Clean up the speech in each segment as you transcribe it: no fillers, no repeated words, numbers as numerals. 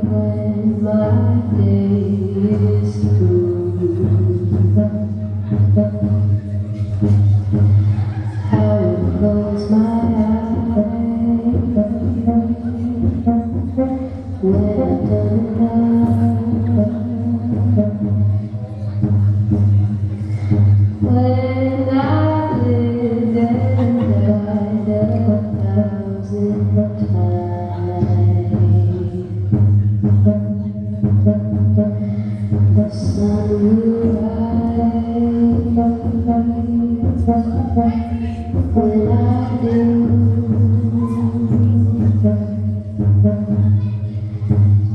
when my day is through. I will close my eyes when I'm done. When I lived and died 1,000 times, the sun will rise when I do.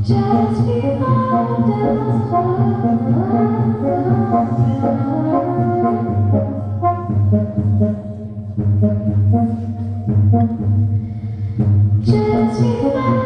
Just before dawn, just before